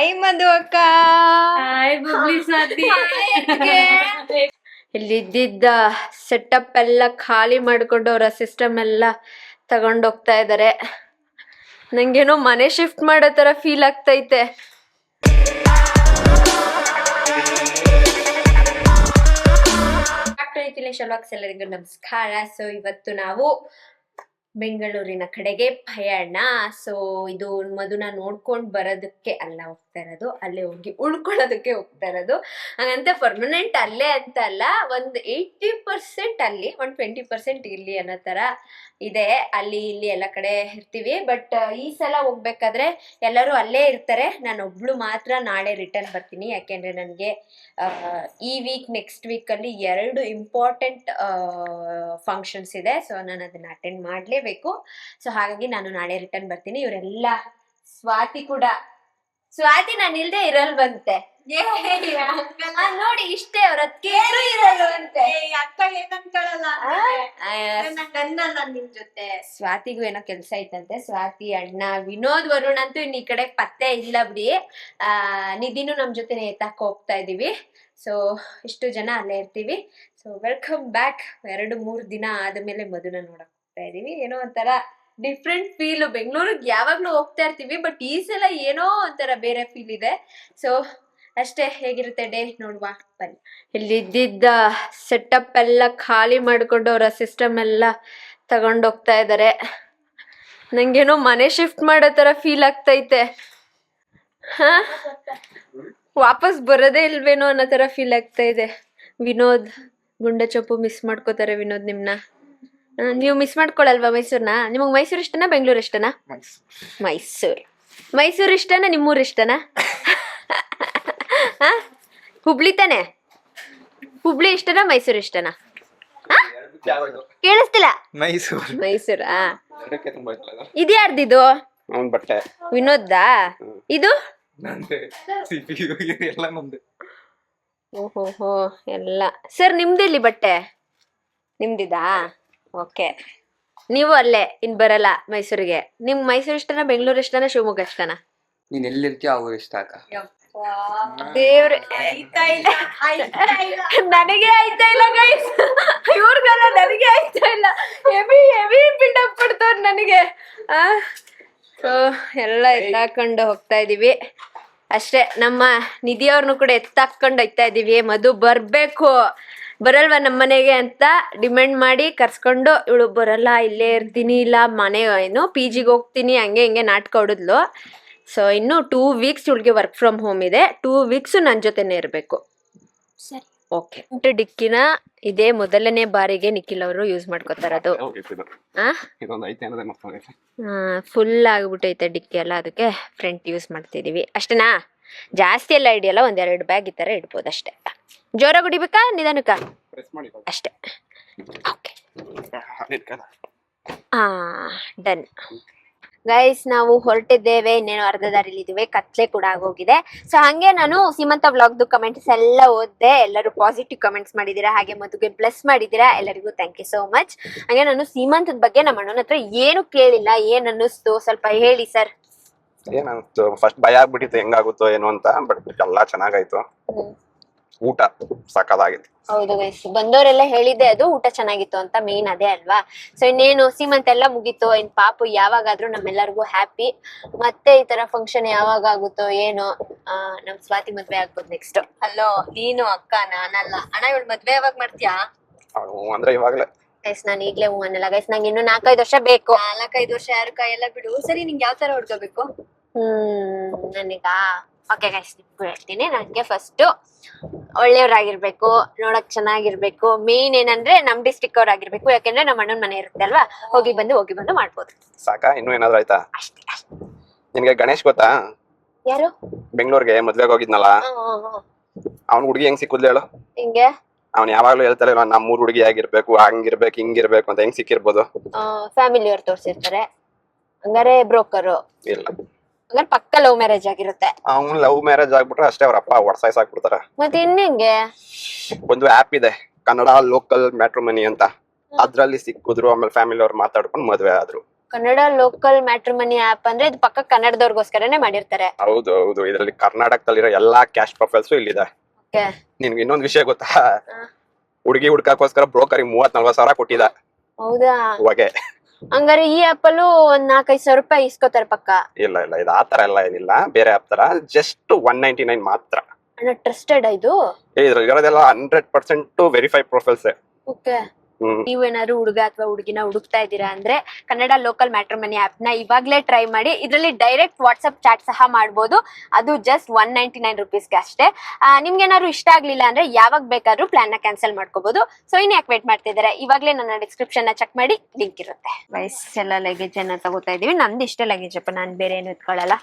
Hi Madhu ಅಕ್ಕ. Hi Bubbly Swathi. ಇಲ್ಲಿದ್ದಿದ್ದ setup ಎಲ್ಲ ಖಾಲಿ ಮಾಡ್ಕೊಂಡು ಅವರ ಸಿಸ್ಟಮ್ ಎಲ್ಲ ತಗೊಂಡೋಗ್ತಾ ಇದ್ದಾರೆ. ನಂಗೇನೋ ಮನೆ ಶಿಫ್ಟ್ ಮಾಡೋ ತರ ಫೀಲ್ ಆಗ್ತೈತೆ. ಎಲ್ಲರಿಗೂ ನಮಸ್ಕಾರ. ಸೊ ಇವತ್ತು ನಾವು ಬೆಂಗಳೂರಿನ ಕಡೆಗೆ ಪಯಣ. ಸೊ ಇದು ಮಧುನ ನೋಡ್ಕೊಂಡು ಬರೋದಕ್ಕೆ ಅಲ್ಲ ಹೋಗ್ತಾ ಇರೋದು, ಅಲ್ಲೇ ಹೋಗಿ ಉಳ್ಕೊಳ್ಳೋದಕ್ಕೆ ಹೋಗ್ತಾ ಇರೋದು. ಹಂಗಂತ ಪರ್ಮನೆಂಟ್ ಅಲ್ಲೇ ಅಂತ ಅಲ್ಲ, ಒಂದು 80% ಅಲ್ಲಿ, ಒಂದು 20% ಇಲ್ಲಿ ಅನ್ನೋ ತರ ಇದೆ. ಅಲ್ಲಿ ಇಲ್ಲಿ ಎಲ್ಲ ಕಡೆ ಇರ್ತೀವಿ. ಬಟ್ ಈ ಸಲ ಹೋಗ್ಬೇಕಾದ್ರೆ ಎಲ್ಲರೂ ಅಲ್ಲೇ ಇರ್ತಾರೆ. ನಾನು ಒಬ್ಳು ಮಾತ್ರ ನಾಳೆ ರಿಟರ್ನ್ ಬರ್ತೀನಿ. ಯಾಕೆಂದ್ರೆ ನನಗೆ ಈ ವೀಕ್ ನೆಕ್ಸ್ಟ್ ವೀಕಲ್ಲಿ 2 ಇಂಪಾರ್ಟೆಂಟ್ ಫಂಕ್ಷನ್ಸ್ ಇದೆ. ಸೊ ನಾನು ಅದನ್ನ ಅಟೆಂಡ್ ಮಾಡಲೇಬೇಕು. ಸೊ ಹಾಗಾಗಿ ನಾನು ನಾಳೆ ರಿಟರ್ನ್ ಬರ್ತೀನಿ. ಇವರೆಲ್ಲ ಸ್ವಾತಿ ಕೂಡ, ಸ್ವಾತಿ ನಾನು ಇಲ್ದೆ ಇರಲ್ವಂತೆ. ನೋಡಿ ಇಷ್ಟೇ, ಅವ್ರ ಇರಲ್ವಂತೆ. ನಿಮ್ ಜೊತೆ ಸ್ವಾತಿಗೂ ಏನೋ ಕೆಲ್ಸ ಐತಂತೆ. ಸ್ವಾತಿ, ಅಣ್ಣ, ವಿನೋದ್, ವರುಣ್ ಅಂತೂ ಇನ್ ಈ ಕಡೆ ಪತ್ತೆ ಇಲ್ಲ ಬಿಡಿ. ನಿಧಿನೂ ನಮ್ ಜೊತೆ ಎತ್ತಾಕ್ ಹೋಗ್ತಾ ಇದೀವಿ. ಸೊ ಇಷ್ಟು ಜನ ಅಲ್ಲೇ ಇರ್ತೀವಿ. So welcome back. 2-3 ದಿನ ಆದ್ಮೇಲೆ ಮಧುನ ನೋಡಕ್ ಹೋಗ್ತಾ ಇದೀವಿ. ಏನೋ ಒಂಥರ ಡಿಫ್ರೆಂಟ್ ಫೀಲ್. ಬೆಂಗಳೂರಿಗೆ ಯಾವಾಗ್ಲೂ ಹೋಗ್ತಾ ಇರ್ತೀವಿ, ಬಟ್ ಈ ಸಲ ಏನೋ ಒಂಥರ ಬೇರೆ ಫೀಲ್ ಇದೆ. ಸೊ ಅಷ್ಟೇ, ಹೇಗಿರುತ್ತೆ ಡೇ ನೋಡುವ ಬನ್ನಿ. ಇಲ್ಲಿದ್ದಿದ್ದ ಸೆಟಪ್ ಎಲ್ಲ ಖಾಲಿ ಮಾಡ್ಕೊಂಡು ಅವರ ಸಿಸ್ಟಮ್ ಎಲ್ಲ ತಗೊಂಡೋಗ್ತಾ ಇದ್ದಾರೆ. ನಂಗೇನೋ ಮನೆ ಶಿಫ್ಟ್ ಮಾಡೋ ತರ ಫೀಲ್ ಆಗ್ತೈತೆ. ವಾಪಸ್ ಬರೋದೇ ಇಲ್ವೇನೋ ಅನ್ನೋ ತರ ಫೀಲ್ ಆಗ್ತಾ ಇದೆ. ವಿನೋದ್, ಗುಂಡ ಚಪ್ಪು ಮಿಸ್ ಮಾಡ್ಕೋತಾರೆ. ವಿನೋದ್, ನಿಮ್ನ ನೀವು ಮಿಸ್ ಮಾಡ್ಕೊಳಲ್ವಾ ಮೈಸೂರ್ನ? ನಿಮಗ್ ಮೈಸೂರು ಇಷ್ಟನಾ ಬೆಂಗಳೂರು ಇಷ್ಟನಾ? ಮೈಸೂರು ಇಷ್ಟನಾ ನಿಮ್ಮೂರು ಇಷ್ಟನಾ? ಹುಬ್ಳಿ ತಾನೆ? ಹುಬ್ಳಿ ಇಷ್ಟನಾ ಮೈಸೂರು ಇಷ್ಟನಾ? ಕೇಳಿಸ್ತಿಲ್ಲ. ಮೈಸೂರು. ಇದು ಯಾರ್ದಿದು? ವಿನೋದ್ದಾ? ಇದು ಓಹೋ ಎಲ್ಲ ಸರ್ ನಿಮ್ದಿಲ್ಲಿ ಬಟ್ಟೆ ನಿಮ್ದಿದಾ? ಓಕೆ, ನೀವು ಅಲ್ಲೇ ಇನ್ ಬರಲ್ಲ ಮೈಸೂರಿಗೆ. ನಿಮ್ ಮೈಸೂರು ಇಷ್ಟನಾ ಬೆಂಗಳೂರು ಇಷ್ಟನಾ ಶಿವಮೊಗ್ಗ ಇಷ್ಟನಾ? ನೀನ್ ಎಲ್ಲಿರ್ತೀಯ ಅವ್ರು ಇಷ್ಟ ಅಕ್ಕ. ದೇವ್ರೆ, ನನಗೆ ಆಯ್ತಾ ಇಲ್ಲ ಗೈಸ್, ಇವ್ರಿಗೆಲ್ಲ ನನಗೆ ಆಯ್ತಾ ಇಲ್ಲ. ಹೆವಿ ಬಿಲ್ಡಪ್ ಕೊಡ್ತವ್ರ ನನಗೆ. ಸೊ ಎಲ್ಲ ಎತ್ತಾಕೊಂಡು ಹೋಗ್ತಾ ಇದೀವಿ ಅಷ್ಟೇ. ನಮ್ಮ ನಿಧಿಯವ್ರನ್ನು ಕೂಡ ಎತ್ತಾಕೊಂಡು ಹೋಗ್ತಾ ಇದೀವಿ. ಮಧು ಬರ್ಬೇಕು, ಬರಲ್ವಾ ನಮ್ಮನೆಗೆ ಅಂತ ಡಿಮ್ಯಾಂಡ್ ಮಾಡಿ ಕರ್ಸ್ಕೊಂಡು, ಇವಳು ಬರಲ್ಲ ಇಲ್ಲೇ ಇರ್ತೀನಿ, ಇಲ್ಲ ಮನೆ ಏನು PGಗೆ ಹೋಗ್ತೀನಿ, ಹಂಗೆ ಹಿಂಗೆ ನಾಟಕ ಹೊಡಿದ್ಲು. ಸೊ ಇನ್ನು 2 ವೀಕ್ಸ್ ಇವಳಿಗೆ ವರ್ಕ್ ಫ್ರಮ್ ಹೋಮ್ ಇದೆ. 2 ವೀಕ್ಸ್ ನನ್ನ ಜೊತೆನೆ ಇರಬೇಕು. ಸರಿ, ಓಕೆ. ಡಿಕ್ಕಿನ ಇದೇ ಮೊದಲನೇ ಬಾರಿಗೆ ನಿಖಿಲ್ ಅವರು ಯೂಸ್ ಮಾಡ್ಕೋತಾರ. ಅದು ಫುಲ್ ಆಗ್ಬಿಟ್ಟೈತೆ ಡಿಕ್ಕಿ ಎಲ್ಲ, ಅದಕ್ಕೆ ಫ್ರಂಟ್ ಯೂಸ್ ಮಾಡ್ತಿದೀವಿ ಅಷ್ಟೇನಾ. ಜಾಸ್ತಿ ಎಲ್ಲ ಹಿಡಿಯಲ್ಲ, 1-2 ಬ್ಯಾಗ್ ಈ ತರ ಇಡ್ಬೋದು ಅಷ್ಟೇ. ಜೋರಾಗಿ ಹೊಡಿಬೇಕಾ ನಿಧಾನಕ್ಕ? ಅಷ್ಟೇ. Okay, done guys. ನಾವು ಹೊರಟಿದ್ದೇವೆ, ಇನ್ನೇನು ಅರ್ಧ ದಾರಿಲಿ ಇದೀವಿ. ಕತ್ಲೆ ಕೂಡ ಆಗೋಗಿದೆ. ಸೊ ಹಂಗೆ ನಾನು ಸೀಮಂತ ವ್ಲಾಗ್ದು ಕಮೆಂಟ್ಸ್ ಎಲ್ಲ ಓದ್ದೆ. ಎಲ್ಲರೂ ಪಾಸಿಟಿವ್ ಕಮೆಂಟ್ಸ್ ಮಾಡಿದೀರಾ, ಹಾಗೆ ಮಧುಗೆ ಬ್ಲೆಸ್ ಮಾಡಿದೀರಾ. ಎಲ್ಲರಿಗೂ ಥ್ಯಾಂಕ್ ಯು ಸೋ ಮಚ್. ಹಾಗೆ ನಾನು ಸೀಮಂತದ ಬಗ್ಗೆ ನಮ್ಮ ಅಣ್ಣನ ಹತ್ರ ಏನು ಕೇಳಿಲ್ಲ. ಏನ್ ಅನ್ನಿಸ್ತು ಸ್ವಲ್ಪ ಹೇಳಿ ಸರ್. ಏನಂತ ಫಸ್ಟ್ ಭಯ ಆಗ್ಬಿಟ್ಟಿತ್ತು ಹೆಂಗಾಗುತ್ತೋ ಏನೋ ಅಂತ. ಬಟ್ ಎಲ್ಲಾ ಚೆನ್ನಾಗಾಯ್ತು. ಊಟ ಸಕ್ಕತ್ತಾಗಿತ್ತು. ಹೌದು ಗೈಸ್, ಬಂದವರೆಲ್ಲ ಹೇಳಿದ್ದೆ ಅದು ಊಟ ಚೆನ್ನಾಗಿತ್ತು ಅಂತ. ಮೇನ್ ಅದೇ ಅಲ್ವಾ. ಸೊ ಇನ್ನೇನು ಸೀಮಂತ ಎಲ್ಲ ಮುಗೀತು. ಇನ್ ಪಾಪು ಯಾವಾಗಾದ್ರೂ ನಮ್ಮೆಲ್ಲರಿಗೂ ಹ್ಯಾಪಿ. ಮತ್ತೆ ಈ ತರ ಫಂಕ್ಷನ್ ಯಾವಾಗ ಆಗುತ್ತೋ ಏನೋ. ನಮ್ ಸ್ವಾತಿ ಮದ್ವೆ ಆಗ್ಬೋದು ನೆಕ್ಸ್ಟ್. ಅಲ್ಲೋ ನೀನು ಅಕ್ಕ, ನಾನಲ್ಲ. ಅಣ್ಣ ಇವಳು ಮದ್ವೆ ಯಾವಾಗ ಮಾಡ್ತೀಯಾ? ಅಂದ್ರೆ ಇವಾಗ್ಲೇ ಗೈಸ್ ನಾನು ಈಗ್ಲೇ ಹೂ ಅನ್ನಲ್ಲ ಗೈಸ್. ನಂಗೆ ಇನ್ನು 4-5 ವರ್ಷ ಬೇಕು. 4-5 ವರ್ಷ ಯಾರು ಕಾಯೆಲ್ಲ ಬಿಡು. ಸರಿ, ನಿಂಗೆ ಯಾವ ತರ ಹುಡ್ಕೋಬೇಕು? ನನಗ ಓಕೆ ಗೈಸ್, ನಿಮ್ಗೂ ಹೇಳ್ತೀನಿ. ನನಗೆ ಫಸ್ಟ್ ಒಳ್ಳೆಯವ್ರಾಗಿರ್ಬೇಕು, ನೋಡಕ್ ಚೆನ್ನಾಗಿರ್ಬೇಕು. ಮೇನ್ ಏನಂದ್ರೆ ನಮ್ ಡಿಸ್ಟ್ರಿಕ್ಟ್ ಅವ್ರಾಗಿರ್ಬೇಕು. ಯಾಕಂದ್ರೆ ನಮ್ಮ ಅಣ್ಣನ ಮನೆ ಇರುತ್ತೆ ಅಲ್ವಾ, ಹೋಗಿ ಬಂದು ಮಾಡ್ಬೋದು. ಸಾಕಾ? ಇನ್ನು ಏನಾದ್ರು ಆಯ್ತಾ? ಅಷ್ಟೇ. ನಿನ್ಗೆ ಗಣೇಶ್ ಗೊತ್ತಾ? ಯಾರು? ಬೆಂಗಳೂರಿಗೆ ಮದ್ವೆಗೆ ಹೋಗಿದ್ನಲ್ಲ, ಅವ್ನ ಹುಡುಗಿ ಹೆಂಗ್ ಸಿಕ್ಕುದ್ಲು ಹೇಳು? ಹಿಂಗೆ ಅವ್ನ್ ಯಾವಾಗ್ಲೂ ಹೇಳ್ತಾರೆ ನಮ್ಮೂರ್ ಹುಡುಗಿ ಆಗಿರ್ಬೇಕು, ಹಂಗಿರ್ಬೇಕು ಹಿಂಗಿರ್ಬೇಕು ಅಂತ. ಹೆಂಗ್ ಸಿಕ್ಕಿರ್ಬೋದು? ಫ್ಯಾಮಿಲಿ ಅವ್ರು ತೋರ್ಸಿರ್ತಾರೆ. ಹಂಗಾರೆ ಬ್ರೋಕರು ಇಲ್ಲ, ಹಂಗಾರೆ ಪಕ್ಕ ಲವ್ ಮ್ಯಾರೇಜ್ ಆಗಿರುತ್ತೆ. ಅವ್ನ್ ಲವ್ ಮ್ಯಾರೇಜ್ ಆಗ್ಬಿಟ್ರೆ ಅಷ್ಟೇ, ಅವ್ರ ಅಪ್ಪ ಹೊಡ್ಸಾಯ್ಸ್ ಹಾಕ್ಬಿಡ್ತಾರೆ. ಮತ್ತೆ ಇನ್ನೆಂಗೆ? ಒಂದು ಆಪ್ ಇದೆ, ಕನ್ನಡ ಲೋಕಲ್ ಮ್ಯಾಟ್ರಿಮನಿ ಅಂತ. ಅದ್ರಲ್ಲಿ ಸಿಕ್ಕಿದ್ರು. ಆಮೇಲೆ ಫ್ಯಾಮಿಲಿ ಅವ್ರು ಮಾತಾಡ್ಕೊಂಡು ಮದ್ವೆ ಆದ್ರು. ಕನ್ನಡ ಲೋಕಲ್ ಮ್ಯಾಟ್ರಿಮನಿ ಆಪ್ ಅಂದ್ರೆ ಇದು ಪಕ್ಕ ಕನ್ನಡದವ್ರಿಗೋಸ್ಕರನೇ ಮಾಡಿರ್ತಾರೆ. ಹೌದು ಹೌದು, ಇದರಲ್ಲಿ ಕರ್ನಾಟಕದಲ್ಲಿರೋ ಎಲ್ಲಾ ಕ್ಯಾಶ್ ಪ್ರೊಫೈಲ್ಸ್ ಇಲ್ಲಿದೆ. ಓಕೆ. ನಿನ್ಗೆ ಇನ್ನೊಂದು ವಿಷಯ ಗೊತ್ತಾ, ಹುಡುಗಿ ಹುಡ್ಕಕ್ಕೋಸ್ಕರ ಬ್ರೋಕರ್ 30-40 ಸಾವಿರ ಕೊಟ್ಟಿದ. ಹೌದಾ? ಇವಾಗೆ ಹಂಗಾರೆ ಈ ಆಪ್ ಅಲ್ಲೂ ಒಂದ್ 4-5 ಸಾವಿರ ರೂಪಾಯಿ ಇಸ್ಕೋತಾರೆ ಪಕ್ಕ. ಇಲ್ಲ ಇಲ್ಲ, ಇದು ಆತರ ಎಲ್ಲ ಏನಿಲ್ಲ, ಬೇರೆ ಆಪ್ ತರ. ಜಸ್ಟ್ 199 ಮಾತ್ರ. ಟ್ರಸ್ಟೆಡ್ ಇದು. ಇದ್ರಲ್ಲಿ ಇರೋದೆಲ್ಲ 100% ವೆರಿಫೈ ಪ್ರೊಫೈಲ್ಸ್. ಓಕೆ. ನೀವೇನಾದ್ರು ಹುಡುಗ ಅಥವಾ ಹುಡುಗಿನ ಹುಡುಕ್ತಾ ಇದ್ದೀರಾ ಅಂದ್ರೆ ಕನ್ನಡ ಲೋಕಲ್ ಮ್ಯಾಟ್ರಿಮನಿ ಆಪ್ ನ ಇವಾಗ್ಲೇ ಟ್ರೈ ಮಾಡಿ. ಇದರಲ್ಲಿ ಡೈರೆಕ್ಟ್ ವಾಟ್ಸ್ಆಪ್ ಚಾಟ್ ಸಹ ಮಾಡ್ಬೋದು. ಅದು ಜಸ್ಟ್ 199 ರುಪೀಸ್ಗೆ ಅಷ್ಟೇ. ನಿಮ್ಗೆ ಏನಾದ್ರು ಇಷ್ಟ ಆಗ್ಲಿಲ್ಲ ಅಂದ್ರೆ ಯಾವಾಗ ಬೇಕಾದ್ರೂ ಪ್ಲಾನ್ ನ ಕ್ಯಾನ್ಸಲ್ ಮಾಡ್ಕೋಬಹುದು. ಸೊ ಇನ್ನು ಯಾಕೆ ವೇಟ್ ಮಾಡ್ತಿದ್ದಾರೆ, ಇವಾಗ್ಲೇ ನನ್ನ ಡಿಸ್ಕ್ರಿಪ್ಷನ್ ನ ಚೆಕ್ ಮಾಡಿ, ಲಿಂಕ್ ಇರುತ್ತೆ. ಎಲ್ಲ ಲಗೇಜ್ ಅನ್ನ ತಗೋತಾ ಇದೀವಿ. ನಂದು ಇಷ್ಟೇ ಲಗೇಜ್ ಅಪ್ಪ, ನಾನ್ ಬೇರೆ ಏನು ಎತ್ಕೊಳ್ಳಲ್ಲ.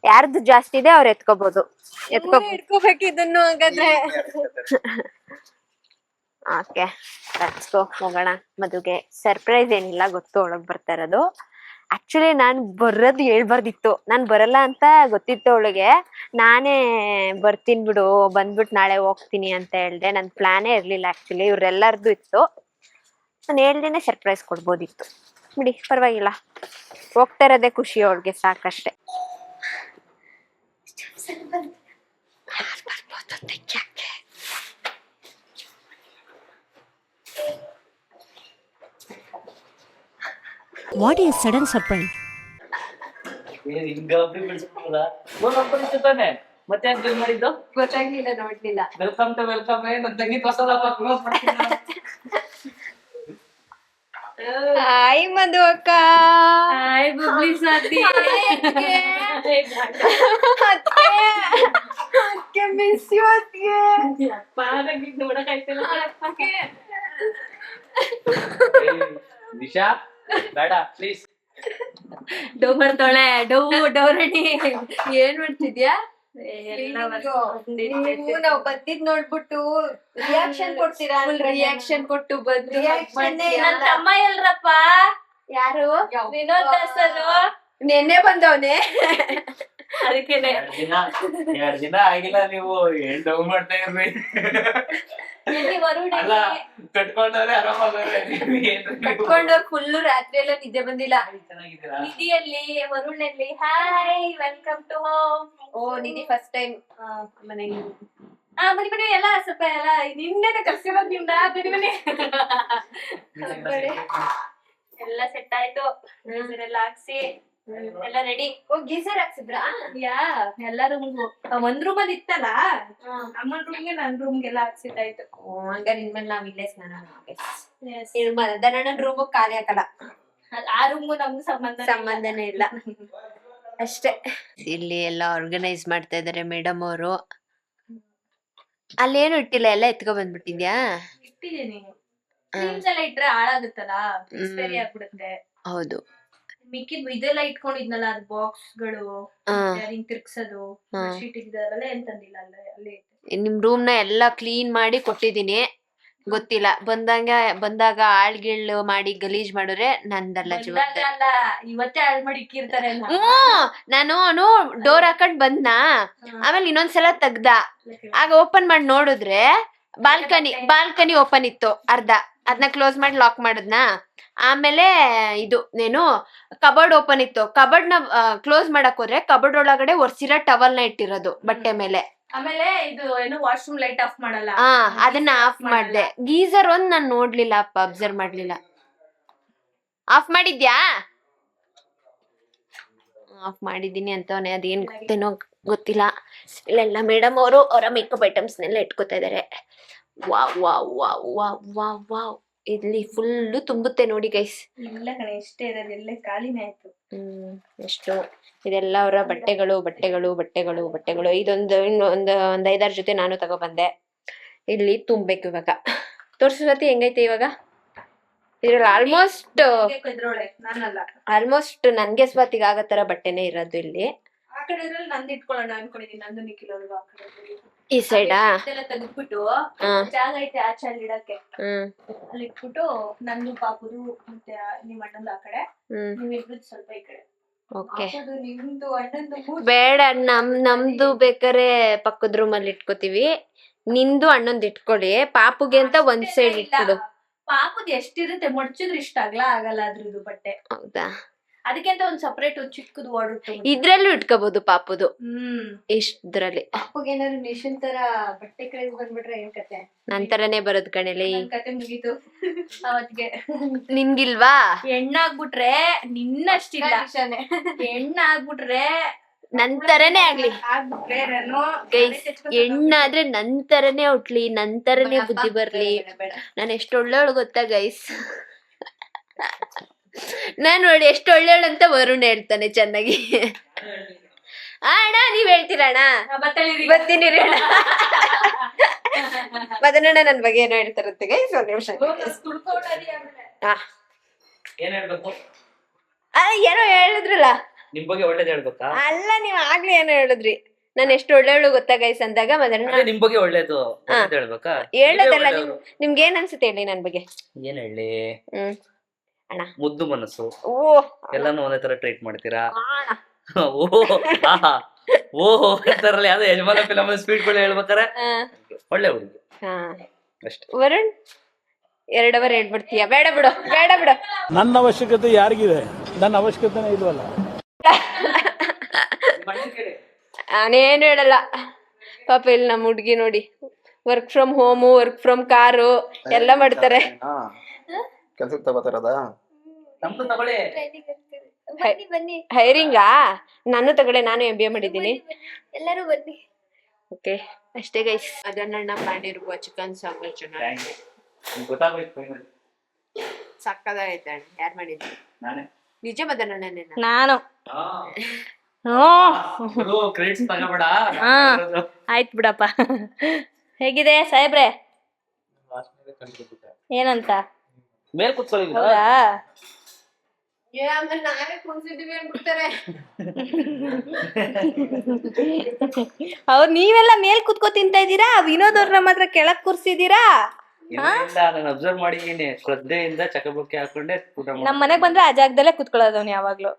ಯಾರ್ದು ಜಾಸ್ತಿ ಇದೆ ಅವ್ರು ಎತ್ಕೋಬಹುದು. ಎತ್ಕೋಬೇಕು ಇದನ್ನು ಹಾಗಾದ್ರೆ. ಓಕೆ, ಲೆಟ್ಸ್ ಗೋ, ಹೋಗೋಣ. ಮದುಗೆ ಸರ್ಪ್ರೈಸ್ ಏನಿಲ್ಲ, ಗೊತ್ತು ಒಳಗ್ ಬರ್ತಾ ಇರೋದು. ಆಕ್ಚುಲಿ ನಾನ್ ಬರೋದು ಹೇಳ್ಬಾರ್ದಿತ್ತು, ನಾನ್ ಬರಲ್ಲ ಅಂತ ಗೊತ್ತಿತ್ತು ಅವಳಿಗೆ. ನಾನೇ ಬರ್ತೀನಿ ಬಿಡು, ಬಂದ್ಬಿಟ್ಟು ನಾಳೆ ಹೋಗ್ತೀನಿ ಅಂತ ಹೇಳ್ದೆ. ನನ್ ಪ್ಲಾನೇ ಇರ್ಲಿಲ್ಲ ಆಕ್ಚುಲಿ, ಇವ್ರೆಲ್ಲಾರ್ದು ಇತ್ತು. ನಾನು ಹೇಳ್ದೇನೆ ಸರ್ಪ್ರೈಸ್ ಕೊಡ್ಬೋದಿತ್ತು ಬಿಡಿ, ಪರವಾಗಿಲ್ಲ. ಹೋಗ್ತಾ ಇರೋದೇ ಖುಷಿ ಅವಳಿಗೆ, ಸಾಕಷ್ಟೆ. What is sudden surprise? ಮತ್ತೆ ಯಾಕೆ ಬಿಲ್ ಮಾಡಿದ್ದು? ಗೊತ್ತಾಗ್ಲಿಲ್ಲ, ನೋಡ್ಲಿಲ್ಲ. Welcome to welcome. ನನ್ನ ತಂಗಿ ಹೊಸದಪ್ಪ, ಕ್ಲೋಸ್ ಮಾಡ್ತೀನಿ. ಹಾಯ್ ಮಧು ಅಕ್ಕ. ಹಾಯ್ ಬಬ್ಲಿ ಸಾದಿ. ಮಿಸ್ ಯು ಅತ್ತಿಗೆ. ಅಪ್ಪ ನಂಗೆ ನೋಡಕ್ಕಾಯ್ತಿಲ್ಲ. ನಿಶಾ ಬೇಡ ಪ್ಲೀಸ್. ಡೋ ಮಾಡ್ತಾಳೆ, ಡೌರಣಿ. ಏನ್ ಮಾಡ್ತಿದ್ಯಾ? ನೀವು ನಾವು ಬಂದಿದ್ ನೋಡ್ಬಿಟ್ಟು ರಿಯಾಕ್ಷನ್ ಕೊಡ್ತೀರಾ? ರಿಯಾಕ್ಷನ್ ಕೊಟ್ಟು ಬಂದು ನನ್ನ ತಮ್ಮ ಎಲ್ರಪ್ಪ? ಯಾರು? ವಿನೋದ್ ದಾಸರು. ನೆನ್ನೆ ಬಂದವನೆ. ಅದಕ್ಕೇನೆ 2 ದಿನ ಆಗಿಲ್ಲ, ನೀವು ಏನ್ ಡೌ ಮಾಡ್ತಾ ಇರ್ರಿ. ಅಲ್ಲ, ಕಟ್ಕೊಂಡವ್ರೆ ಆರಾಮಾಗವ್ರೆ. ಕಟ್ಕೊಂಡವ್ರು ಫುಲ್ಲು ರಾತ್ರಿ ಎಲ್ಲ ನಿದ್ದೆ ಬಂದಿಲ್ಲ. ಚೆನ್ನಾಗಿದ್ದೀರಾ? ನಿಧಿಯಲ್ಲಿ, ವರುಣಲ್ಲಿ. Hi, welcome to home. ಓ, ನಿಧಿ ಫಸ್ಟ್ ಟೈಮ್ ಮನೆಗೆ. ಬನ್ನಿ ಬನ್ನಿ, ಎಲ್ಲ ಸ್ವಲ್ಪ ಎಲ್ಲ ನಿನ್ನೆ ಕರ್ಸಿರೋದು ನಿಮ್ನ. ಬನ್ನಿ ಬನ್ನಿ. ಎಲ್ಲ ಸೆಟ್ ಆಯ್ತು, ಎಲ್ಲ ಹಾಕ್ಸಿ ಎಲ್ಲ ರೆಡಿ. ಓ, ಗೀಸರ್ ಹಾಕ್ಸಿದ್ರಾ? ಯಾ, ಎಲ್ಲ ರೂಮ್ಗೂ ಒಂದ್ ರೂಮ್ ಅಲ್ಲಿ ಇತ್ತಲ್ಲ, ಅಮ್ಮನ ರೂಮ್ಗೆ ನನ್ ರೂಮ್ಗೆಲ್ಲ ಹಾಕ್ಸಿದ್ದಾಯ್ತು. ಹಂಗಾರೆ ಇನ್ಮೇಲೆ ನಾವ್ ಇಲ್ಲೇ ಸ್ನಾನ ಮಾಡ್ಬೇಕು. ದನಣ್ಣನ ರೂಮ್ ಖಾಲಿ ಹಾಕಲ್ಲ. ಆ ರೂಮ್ಗೂ ನಮ್ಗೂ ಸಂಬಂಧನೇ ಇಲ್ಲ ಅಷ್ಟೇ. ಇಲ್ಲಿ ಎಲ್ಲ ಆರ್ಗನೈಸ್ ಮಾಡ್ತಾ ಇದಾರೆ ಮೇಡಮ್ ಅವರು. ಅಲ್ಲೇನು ಇಟ್ಟಿಲ್ಲ, ಎಲ್ಲ ಎತ್ಕೊ ಬಂದ್ಬಿಟ್ಟಿದ್ಯಾ? ಇಟ್ಟಿದ್ದೀನಿ. ಥೀಮ್ಸ್ ಎಲ್ಲ ಇಟ್ರೆ ಹಾಳಾಗುತ್ತಲ್ಲ, ಎಕ್ಸ್ಪೈರಿ ಆಗ್ಬಿಡುತ್ತೆ. ಹೌದು. ಮಿಕ್ಕಿದ್ ಇದೆಲ್ಲ ಇಟ್ಕೊಂಡಿದ್ನಲ್ಲ, ಅದು ಬಾಕ್ಸ್ ಗಳು ಹಿಂಗ್ ತಿರ್ಗ್ಸೋದು, ಶೀಟ್ ಇದ್ದಾರಲ್ಲ, ಏನ್ ತಂದಿಲ್ಲ ಅಲ್ಲಿ. ನಿಮ್ ರೂಮ್ ನ ಎಲ್ಲಾ ಕ್ಲೀನ್ ಮಾಡಿ ಕೊಟ್ಟಿದೀನಿ. ಗೊತ್ತಿಲ್ಲ, ಬಂದಾಗ ಆಳ್ಗಿಳ್ಳು ಮಾಡಿ ಗಲೀಜ್ ಮಾಡಿದ್ರೆ ನಂದಲ್ಲ ಜವಾಬ್ದಾರಿ. ಅಲ್ಲ, ಇವತ್ತೇ ಹಾಳ್ ಮಾಡಿ ಇಕ್ಕಿರ್ತಾರೆ. ನಾನು ಡೋರ್ ಹಾಕೊಂಡ್ ಬಂದ್ನಾ, ಆಮೇಲೆ ಇನ್ನೊಂದ್ಸಲ ತೆಗ್ದ. ಆಗ ಓಪನ್ ಮಾಡಿ ನೋಡಿದ್ರೆ ಬಾಲ್ಕನಿ ಓಪನ್ ಇತ್ತು ಅರ್ಧ. ಅದನ್ನ ಕ್ಲೋಸ್ ಮಾಡಿ ಲಾಕ್ ಮಾಡಿದ್ನ. ಆಮೇಲೆ ಇದು ಏನು ಕಬರ್ಡ್ ಓಪನ್ ಇತ್ತು. ಕಬರ್ಡ್ ನ ಕ್ಲೋಸ್ ಮಾಡಕ್ ಹೋದ್ರೆ ಕಬರ್ಡ್ ಒಳಗಡೆ ಒರ್ಸಿರೋ ಟವಲ್ ನ ಇಟ್ಟಿರೋದು ಬಟ್ಟೆ ಮೇಲೆ. ಆಮೇಲೆ ಇದು ಏನು ವಾಶ್ರೂಮ್ ಲೈಟ್ ಆಫ್ ಮಾಡಲ್ಲ, ಅದನ್ನ ಆಫ್ ಮಾಡ್ದೆ. ಗೀಸರ್ ಒಂದ್ ನಾನ್ ನೋಡ್ಲಿಲ್ಲ ಅಪ್ಪ, ಅಬ್ಸರ್ವ್ ಮಾಡ್ಲಿಲ್ಲ. ಆಫ್ ಮಾಡಿದ್ಯಾ? ಆಫ್ ಮಾಡಿದೀನಿ ಅಂತವನೇ, ಅದೇನ್ ಗೊತ್ತೇನೋ ಗೊತ್ತಿಲ್ಲ. ಇಲ್ಲೆಲ್ಲ ಮೇಡಮ್ ಅವರು ಅವರ ಮೇಕಪ್ ಐಟಮ್ಸ್ ನೆಲ್ಲ ಇಟ್ಕೋತಾ ಇದಾರೆ. Wow wow wow wow wow wow. ಇಲ್ಲಿ ಫುಲ್ಲು ತುಂಬುತ್ತೆ ನೋಡಿ ಗೈಸ್. ಇಲ್ಲ ಕಣೆ, ಎಷ್ಟೇ ಇರೋದು, ಎಲ್ಲ ಖಾಲಿನೇ ಆಯ್ತು. ಎಷ್ಟು ಇದೆಲ್ಲ ಅವರ ಬಟ್ಟೆಗಳು ಬಟ್ಟೆಗಳು ಬಟ್ಟೆಗಳು ಬಟ್ಟೆಗಳು. ಇದೊಂದು ಒಂದ್ 5-6 ಜೊತೆ ನಾನು ತಗೊಬಂದೆ. ಇಲ್ಲಿ ತುಂಬೇಕು ಇವಾಗ. ತೋರ್ಸತಿ ಹೆಂಗೈತೆ ಇವಾಗ. ಇದ್ರಲ್ಲಿ ಆಲ್ಮೋಸ್ಟ್ ನನ್ಗೆ ಸ್ವಾತಿಗೆ ಆಗೋ ತರ ಬಟ್ಟೆನೆ ಇರೋದು ಇಲ್ಲಿ. ಆ ಕಡೆ ನಂದು ಇಟ್ಕೊಳ್ಳೋಣ ಅನ್ಕೊಂಡಿದೀನಿ. ನಂದು ನಿಖಿಲವ್ರಿಗೂ ಆ ಕಡೆ ಈ ಸೈಡಾ ತೆಗೆದ್ಬಿಟ್ಟು ಜಾಗ ಐತೆ ಆಚೆ ಅಲ್ಲಿ ಇಡಕ್ಕೆ, ಅಲ್ಲಿ ಇಟ್ಬಿಟ್ಟು ನಂದು ಪಾಪುದು ಮತ್ತೆ ನಿಮ್ ಅಣ್ಣಂದು ಆ ಕಡೆ, ನೀವಿಬ್ರದ್ದು ಸ್ವಲ್ಪ ಈ ಕಡೆ. ಓಕೆ, ನಿಮ್ದು ಅಣ್ಣಂದು ಬೇಡ. ನಮ್ದು ಬೇಕಾರೆ ಪಕ್ಕದ ರೂಮ್ ಅಲ್ಲಿ ಇಟ್ಕೋತೀವಿ. ನಿಂದು ಅಣ್ಣಂದು ಇಟ್ಕೊಳ್ಳಿ. ಪಾಪುಗೆ ಅಂತ ಒಂದ್ ಸೈಡ್ ಇಟ್ಬಿಡು. ಪಾಪುದು ಎಷ್ಟಿರುತ್ತೆ, ಮಡ್ಚಿದ್ರೆ ಇಷ್ಟ ಆಗಲ್ಲ ಅದ್ರದ್ದು ಬಟ್ಟೆ. ಹೌದಾ? ಅದಕ್ಕೆ ಅಂತ ಒಂದ್ ಸಪರೇಟ್ ಒಂದ್ ಚಿಕ್ಕದು ವಾರ್ಡ್ ಇದ್ರಲ್ಲೂ ಇಟ್ಕೋಬಹುದು ಪಾಪುದು ಹ್ಮ್ ಇಷ್ಟ್ರಲ್ಲಿ. ಅಪ್ಪಗೇನಾದ್ರು ಮಿಷನ್ ತರ ಬಟ್ಟೆ ಕ್ರೇಜ್ ಬಂದ್ಬಿಟ್ರೆ ಏನ್ ಕತೆ? ನನ್ ತರನೇ ಬರೋದ್ ಕಣೆಲಿ. ನನ್ ಕತೆ ಮುಗೀತು ಅವತ್ಗೆ. ನಿನ್ಗಿಲ್ವಾ? ಹೆಣ್ಣಾಗ್ಬಿಟ್ರೆ ನಿನ್ನಷ್ಟಿಲ್ಲ, ಹೆಣ್ಣಾಗ್ಬಿಟ್ರೆ ನನ್ ತರನೇ ಆಗ್ಲಿ ಆಗ್ಬಿಟ್ರೆ ನಾನು ಗೈಸ್. ಹೆಣ್ಣಾದ್ರೆ ನನ್ ತರನೇ ಹುಟ್ಲಿ, ನನ್ ತರನೇ ಬುದ್ಧಿ ಬರ್ಲಿ. ನಾನು ಎಷ್ಟು ಒಳ್ಳೆಯವಳು ಗೊತ್ತಾ ಗೈಸ್? ನಾನ್ ನೋಡಿ ಎಷ್ಟು ಒಳ್ಳೆಯವಳು ಅಂತ ವರುಣ್ ಹೇಳ್ತಾನೆ ಚೆನ್ನಾಗಿ. ಅಣ್ಣ ನೀವ್ ಹೇಳ್ತೀರಾ ಅಣ್ಣ? ಬರ್ತೀನಿ ರೀ ಅಣ್ಣ. ಮದನಣ್ಣ ನನ್ ಬಗ್ಗೆ ಏನೋ ಹೇಳ್ತಾರಂತೆ ಗೈಸ್. ಒಂದ್ ನಿಮಿಷ. ಏನ್ ಹೇಳ್ಬೇಕು? ಏನೋ ಹೇಳಿದ್ರಲ್ಲ ನಿಮ್ ಬಗ್ಗೆ ಒಳ್ಳೇದ್ ಹೇಳ್ಬೇಕಾ? ಅಲ್ಲ, ನೀವ್ ಆಗ್ಲಿ ಏನೋ ಹೇಳಿದ್ರಿ. ನಾನ್ ಎಷ್ಟು ಒಳ್ಳೆಯವಳು ಗೊತ್ತಾ ಗೈಸ್ ಅಂದಾಗ ಮದನಣ್ಣ ನಿಮ್ ಬಗ್ಗೆ ಒಳ್ಳೇದು ಹೇಳ್ಬೇಕಾ? ಹೇಳೋದಲ್ಲ. ನಿಮ್ಗೆ ಏನ್ ಅನ್ಸುತ್ತೆ ಹೇಳಿ ನನ್ ಬಗ್ಗೆ? ಏನ್ ಹೇಳಿ? ಅಣ್ಣ ಮುದ್ದು ಮನಸ್ಸು, ಓ ಎಲ್ಲಾನು ಒಂದೇ ತರ ಟ್ರೀಟ್ ಮಾಡ್ತೀರಾ. ಅಣ್ಣ. ಓಹೋ ಅಂತಾರಲ್ಲ ಯಾವ್ದೋ ಯಜಮಾನ ಫಿಲಮ್ ಸ್ಪೀಡ್ ಗಳು ಹೇಳ್ಬೇಕಾರೆ ಒಳ್ಳೆ ಹುಡುಗಿ ಅಷ್ಟೇ. ವರುಣ್ 2 ಅವರ್ ಹೇಳ್ಬಿಡ್ತೀಯ? ಬೇಡ ಬಿಡು, ಬೇಡ ಬಿಡು. ನನ್ನ ಅವಶ್ಯಕತೆ ಯಾರಿಗಿದೆ? ನನ್ನ ಅವಶ್ಯಕತೆನೇ ಇಲ್ವಲ್ಲ. ನಾನೇನು ಹೇಳಲ್ಲ ಪಾಪ. ಇಲ್ಲಿ ನಮ್ಮ ಹುಡ್ಗಿ ನೋಡಿ, work from home, work from car ಎಲ್ಲ ಮಾಡ್ತಾರೆ. ಕೆಲ್ಸಕ್ಕೆ ತಗೋತಾರದ ನಮ್ದು ತಗೊಳ್ಳಿ. ಹೈರಿಂಗಾ? ನಾನು ತಗೊಳ್ಳೆ, ನಾನು MBA ಮಾಡಿದ್ದೀನಿ. ಎಲ್ಲರೂ ಬನ್ನಿ. ಓಕೆ ಅಷ್ಟೇ ಗೈಸ್. ಅದನ್ನ ಮಾಡಿರುವ ಚಿಕನ್ ಸಾಂಬಾರ್ ಚೆನ್ನಾಗಿ ಗೊತ್ತಾಗೋಯ್ತು. ಸಕ್ಕದಾಗೈತೆ. ಯಾರು ಮಾಡಿದ್ರು? ನಾನೇ. ನಿಜ ಮದನಣ್ಣನೇ. ನಾನು ಕ್ರೆಡಿಟ್ಸ್ ತಗೋಬೇಡ. ಆಯ್ತು ಬಿಡಪ್ಪ. ಹೇಗಿದೆ ಸಾಹೇಬ್ರೆ? ಏನಂತ ಮೇಲ್ ಕೂತ್ಕೊಳ್ಳಿ. ಹೌದಾ? ನಾವೇ ಕುಣಿಸಿದ್ವಿ ಅನ್ಬಿಡ್ತಾರೆ. ಅವ್ರು ನೀವೆಲ್ಲ ಮೇಲ್ ಕುತ್ಕೋ ತಿಂತಾ ಇದ್ದೀರಾ, ವಿನೋದ್ ಅವ್ರನ್ನ ಮಾತ್ರ ಕೆಳಗ್ ಕೂರ್ಸಿದೀರಾ. ನಾನು ಅಬ್ಸರ್ವ್ ಮಾಡಿದೀನಿ, ಶ್ರದ್ಧೆಯಿಂದ ಚಕಬುಕ್ಕೆ ಹಾಕೊಂಡೆ ಊಟ ಮಾಡಿ. ನಮ್ ಮನೆಗ್ ಬಂದ್ರೆ ಆ ಜಾಗದಲ್ಲೇ ಕುತ್ಕೊಳ್ಳೋದು ಅವ್ನು ಯಾವಾಗ್ಲೂ.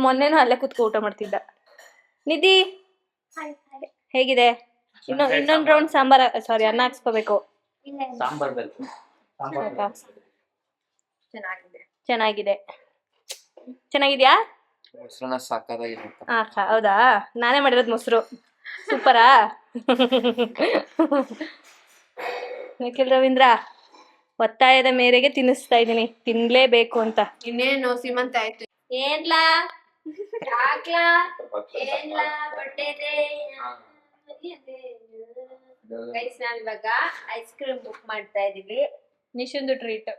ಮೊನ್ನೆನೂ ಅಲ್ಲೇ ಕುತ್ಕೊ ಊಟ ಮಾಡ್ತಿದ್ದ. ನಿಧಿ ಹೇಗಿದೆ? ಇನ್ನೊಂದ್ ರೌಂಡ್ ಸಾಂಬಾರ್, ಸಾರಿ ಅನ್ನ ಹಾಕ್ಸ್ಕೋಬೇಕು. ಸಾಂಬಾರ್ ಬೇಕು. ಚೆನ್ನಾಗಿದೆ. ಚೆನ್ನಾಗಿದೆ. ಚೆನ್ನಾಗಿದ್ಯಾ? ಮೊಸರನ್ನ ಸಾಕಾಗಿದೆ. ಹೌದಾ? ನಾನೇ ಮಾಡಿರೋದು ಮೊಸರು. ಸೂಪರಾ? ನಿಖಿಲ್ ರವೀಂದ್ರ, ಒತ್ತಾಯದ ಮೇರೆಗೆ ತಿನ್ನಿಸ್ತಾ ಇದೀನಿ, ತಿನ್ಲೇಬೇಕು ಅಂತ. ಇನ್ನೇನು ಸೀಮಂತ ಆಯ್ತು. ಏನ್ಲಾ ಗೈಸ್, ನಾವಿವಾಗ ಐಸ್ ಕ್ರೀಮ್ ಬುಕ್ ಮಾಡ್ತಾ ಇದೀವಿ. ನಿಶುಂದು ಟ್ರೀಟ್.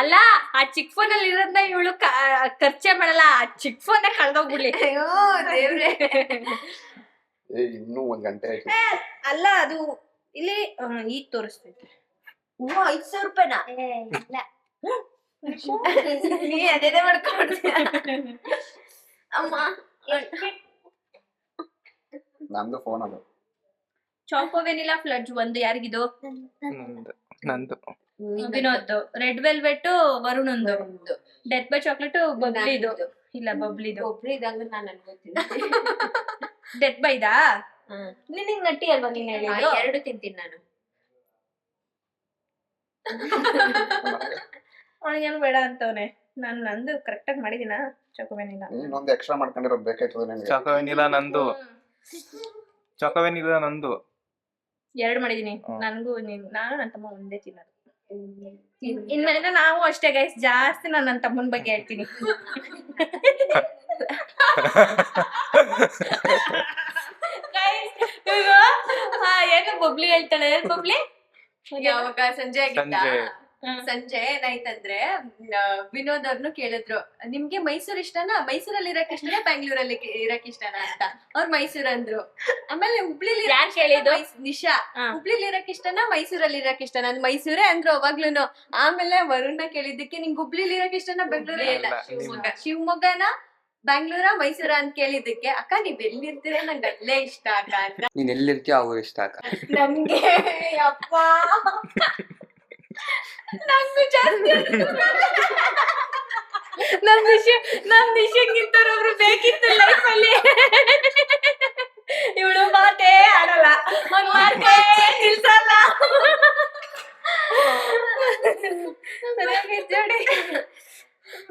ಅಲ್ಲ, ಆ ಚಿಕ್ ಫೋನ್ ಅಲ್ಲಿ ಇರೋದ್ನ ಇವಳು ಖರ್ಚೆ ಮಾಡಲ್ಲ. ಆ ಚಿಕ್ ಫೋನ್ ಕಳ್ದೋಗ್ಬಿಡ್ಲಿ. ದೇವ್ರೆ. ಇನ್ನೂ 1 ಗಂಟೆ ಆಯ್ತು. ಅಲ್ಲ, ಅದು ಇಲ್ಲಿ ಈಗ ತೋರಿಸ್ತೈತಿ. 5,000 ರೂಪಾಯಿನಾ? ನೀ ಅದೇ ಮಾಡ್ಕೊಂಡ್ಬಿಡ್ತೀಯ ಅಮ್ಮ. ನಂದು ಫೋನ್ ಅದು. ಚಾಕೋ ವೆನಿಲಾ ಫ್ಲಡ್ಜ್ ಒಂದು ಯಾರಿಗಿದು? ನಂದು. ವಿನೋದ್. ರೆಡ್ ವೆಲ್ವೆಟ್ ವರುಣಂದು. ಡೆತ್ ಬೈ ಚಾಕ್ಲೇಟ್ ಬಬ್ಲಿದು. ಇಲ್ಲ ಬಬ್ಲಿದು. ಒಬ್ರಿದಂಗ ನಾನು ಅನ್ಕೋತೀನಿ. ಡೆತ್ ಬೈದಾ? ನಿನಗ್ ನಟ್ಟಿ ಅಲ್ವಾ ನೀನ್ ಹೇಳಿದ್ದು? 2 ತಿಂತೀನಿ ನಾನು. ಅವನಿಗೇನು ಬೇಡ ಅಂತವನೆ. ನಾನು ನಂದು ಕರೆಕ್ಟ್ ಆಗಿ ಮಾಡಿದೀನಾ? ಚಾಕೋ ವೆನಿಲಾ ಇನ್ನೊಂದು ಎಕ್ಸ್ಟ್ರಾ ಮಾಡ್ಕೊಂಡಿರೋದು ಬೇಕಾಯ್ತದ ನಿನಗೆ. ಚಾಕೋವೆನಿಲಾ ನಂದು. ಚಾಕೋವೆನಿಲಾ ನಂದು 2 ಮಾಡಿದೀನಿ. ನನಗೂ ನಾನು ನನ್ನ ತಮ್ಮ ಒಂದೇ ತಿನ್ನೋದು. ಇನ್ಮೇಲಿಂದ ನಾವು ಅಷ್ಟೇ ಗೈಸ್, ಜಾಸ್ತಿ ನಾನು ನನ್ನ ತಮ್ಮನ ಬಗ್ಗೆ ಹೇಳ್ತೀನಿ. ಏನು ಬಬ್ಲಿ ಹೇಳ್ತಾಳೆ? ಬಬ್ಲಿ ಯಾವಾಗ ಸಂಜೆ ಆಗಿತ್ತ? ಸಂಜೆ ಏನಾಯ್ತಂದ್ರೆ ವಿನೋದ್ ಅವ್ರನ್ನು ಕೇಳಿದ್ರು, ನಿಮ್ಗೆ ಮೈಸೂರ್ ಇಷ್ಟನಾ, ಮೈಸೂರಲ್ಲಿ ಇರಕ್ ಇಷ್ಟನಾ, ಬ್ಯಾಂಗ್ಳೂರಲ್ಲಿ ಇರಕ್ ಇಷ್ಟನಾ ಅಂತ. ಅವ್ರು ಮೈಸೂರ್ ಅಂದ್ರು. ಆಮೇಲೆ ಹುಬ್ಳಿಲಿ ಹೇಳಿದ್ದು ನಿಶಾ, ಹುಬ್ಳಿಲಿ ಇರಕ್ ಇಷ್ಟನಾ, ಮೈಸೂರಲ್ಲಿ ಇರಕ್ ಇಷ್ಟನಾ? ಅಂದ್ ಮೈಸೂರೇ ಅಂದ್ರು ಅವಾಗ್ಲೂನು. ಆಮೇಲೆ ವರುಣ್ನ ಕೇಳಿದ್ದಕ್ಕೆ ನಿಂಗೆ ಹುಬ್ಳಿಲಿ ಇರಕ್ ಇಷ್ಟನಾ, ಬೆಂಗಳೂರಲ್ಲಿ ಇಲ್ಲ ಶಿವಮೊಗ್ಗನ, ಬ್ಯಾಂಗ್ಳೂರ, ಮೈಸೂರ ಅಂತ ಕೇಳಿದ್ದಕ್ಕೆ, ಅಕ್ಕ ನೀವ್ ಎಲ್ಲಿರ್ತೀರ, ನಂಗೆ ಅಲ್ಲೇ ಇಷ್ಟ ಅಕ್ಕ ಅಂತ. ನೀನ್ ಎಲ್ಲಿರ್ತೀಯ ಅವ್ರು ಇಷ್ಟ ಅಕ್ಕ. ನಮ್ಗೆ ಅಪ್ಪ ನಂಗೂ ಜಾಸ್ತಿ ನಮ್ ವಿಷಯಕ್ಕಿಂತ ಒಬ್ರು ಬೇಕಿತ್ತು ಲೈಫ್ ಅಲ್ಲಿ. ಇವಳು ಮಾತೇ ಆಡಲ್ಲ, ಒಂದ್ ಮಾತೇ ನಿಲ್ಸಲ್ಲ. ಜೋಡಿ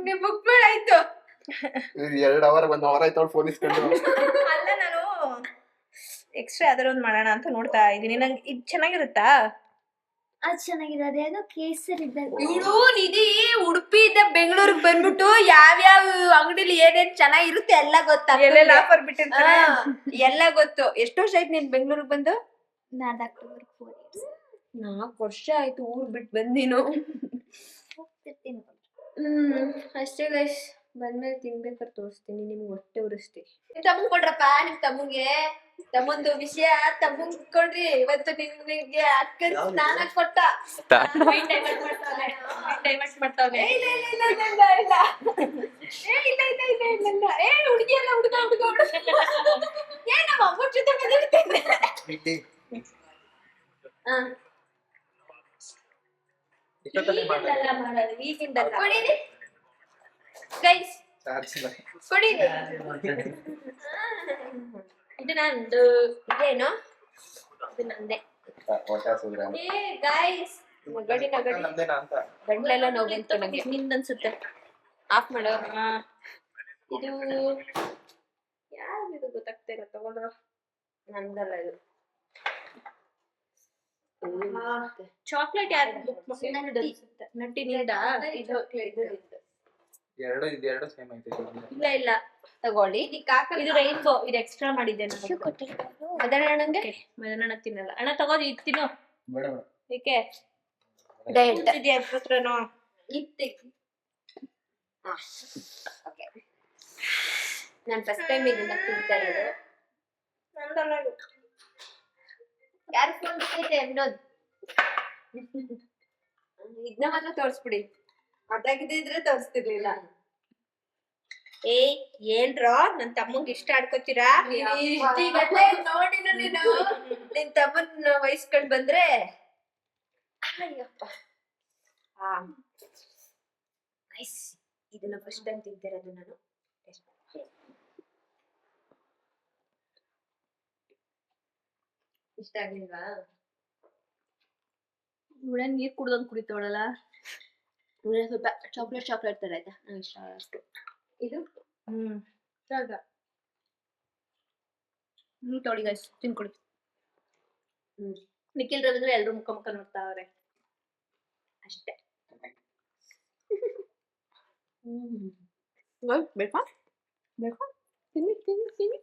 ನೀವ್ ಬುಕ್ ಮಾಡಾಯ್ತು. 2 ಅವರ್ 1 ಅವರ್ ಆಯ್ತು ಫೋನ್ ಇಸ್ಕೊಂಡು. ಅಲ್ಲ ನಾನು ಎಕ್ಸ್ಟ್ರಾ ಯಾವ್ದಾರ ಒಂದ್ ಮಾಡೋಣ ಅಂತ ನೋಡ್ತಾ ಇದೀನಿ. ನಂಗೆ ಇದು ಚೆನ್ನಾಗಿರುತ್ತಾ? ಅದು ಚೆನ್ನಾಗಿರೋದು ಯಾವ್ದೋ ಕೇಸರಿ ಇವಳು ನಿಧಿ ಉಡುಪಿಯಿಂದ ಬೆಂಗಳೂರಿಗೆ ಬಂದ್ಬಿಟ್ಟು ಯಾವ್ಯಾವ ಅಂಗಡಿಲಿ ಏನೇನ್ ಚೆನ್ನಾಗಿರುತ್ತೆ ಎಲ್ಲ ಗೊತ್ತಾ? ಎಲ್ಲೆಲ್ಲ ಆಫರ್ ಬಿಟ್ಟಿರ್ತಾರೆ. ಎಲ್ಲ ಗೊತ್ತು. ಎಷ್ಟು ವರ್ಷ ಆಯ್ತು ನೀನ್ ಬೆಂಗಳೂರಿಗೆ ಬಂದು? 4 ಅಕ್ಟೋಬರ್ 4 years 4 ವರ್ಷ ಆಯ್ತು ಊರ್ ಬಿಟ್ಟು ಬಂದಿನು. ಹೋಗ್ತಿರ್ತೀನಿ. ಅಷ್ಟೇ ಗೈಸ್, ಬಂದ್ಮೇಲೆ ತಿನ್ಬೇಕಾದ್ರೆ ತೋರಿಸ್ತೀನಿ, ನಿಮ್ಗೆ ಹೊಟ್ಟೆ ಉರಿಸ್ತೀನಿ. ನಿಮ್ ತಮ್ಮಂಗ್ ಕೊಡ್ರಪ್ಪ, ನಿಮ್ ತಮ್ಮಂಗೆ ತಮ್ಮಂದು ವಿಷಯ ತಮ್ಮಂಗ್ ಕೊಡ್ರಿ. ಇವತ್ತು ನಿಮ್ಗೆ ಅಕ್ಕನ್ ಸ್ನಾನ ಕೊಟ್ಟ. ಡೈವರ್ಟ್ ಮಾಡ್ತಾವ್ನೆ. ಹುಡುಗಿ ಎಲ್ಲ ಹುಡುಗ ನಮ್ಮ ಅಮ್ಮ ಜೊತೆ ಮಾತಾಡ್ತಿದ್ದೆ. ಈಗಿಂದಲ್ಲ. ಕೊಡಿರಿ ಗೈಸ್, ಕೊಡಿರಿ. ಇದು ನಂದು. ಇದೇನು? ಇದು ನಂದೇ. ಏ ಗೈಸ್, ನಗಡಿ ಗಂಟ್ಲೆಲ್ಲ ನೋವು ಬಂತು ನಂಗೆ. ನಿಂದನ್ಸುತ್ತೆ. ಆಫ್ ಮಾಡೋ. ಇದು ಯಾರಿದು ಗೊತ್ತಾಗ್ತಾ ಇಲ್ಲ, ತಗೊಳ್ಳೋ. ನಂದಲ್ಲ ಇದು. ಚಾಕ್ಲೇಟ್ ಯಾರು ಬುಕ್ ಅನ್ಸುತ್ತೆ? ನಟ್ಟಿನಿಂದ ಇದು ಎರಡು ಸೇಮ್ ಐತೆ. ಇಲ್ಲ ಇಲ್ಲ ತಗೊಳ್ಳಿ. ಇದು ರೈನ್ಬೋ, ಇದು ಎಕ್ಸ್ಟ್ರಾ ಮಾಡಿದ್ದೆ ನಾನು. ಅದನ್ನ ನಂಗೆ ಮದನ ತಿನ್ನಲ್ಲ. ಅಣ್ಣ ತಗೋದು ಇದು ತಿನ್ನು. ಬೇಡ ಏಕೆ ಡಯಟ್ ಇದೆಯಾ ಹತ್ರನೋ? ಇತ್ತು. ಓಕೆ, ನಾನು ಫಸ್ಟ್ ಟೈಮ್ ಇದನ್ನ ತಿಂತಾ ಇರೋದು. ಯಾರು ಫೋನ್ ಬಿಟ್ಟೈತೆ ವಿನೋದ್? ಇದನ್ನ ಮಾತ್ರ ತೋರಿಸ್ಬಿಡಿ. ಅದಾಗಿದ್ರೆ ತೋರಿಸ್ತಿರ್ಲಿಲ್ಲ. ಏ ಏನ್ರೋ ನನ್ ತಮ್ಮಂಗ್ ಇಷ್ಟ ಆಡ್ಕೋತೀರಾ? ನೋಡಿನ ನೀನು ನಿನ್ ತಮ್ಮನ್ನ ವಹಿಸ್ಕೊಂಡ್ ಬಂದ್ರೆ ಅಯ್ಯಪ್ಪ. ನೈಸ್. ಇದನ್ನ ಫಸ್ಟ್ ಟೈಮ್ ತಿಂತಿರೋದು ನಾನು. ಇಷ್ಟ ಆಗ್ಲಿಲ್ವಾ? ಇವಳೆ ನೀರ್ ಕುಡ್ದಂಗ್ ಕುಡಿತವಳಲ್ಲ. ಸ್ವಲ್ಪ ಚಾಕ್ಲೇಟ್ ತರ ಆಯ್ತಾ? ನಂಗೆ ಇಷ್ಟ ಅಷ್ಟು. ಇದು ತೊಳಿ ಗೈಸ್, ತಿನ್ಕೊಡಿ. ಹ್ಮ್ ನಿಖಿಲ್ ರವೀಂದ್ರ ಎಲ್ರು ಮುಖ ಮುಖ ನೋಡ್ತಾವ್ರೆ ಅಷ್ಟೇ. ಬೇಕಾ ತಿನ್ನಿ ತಿನ್ನಿ ತಿನ್ನಿ.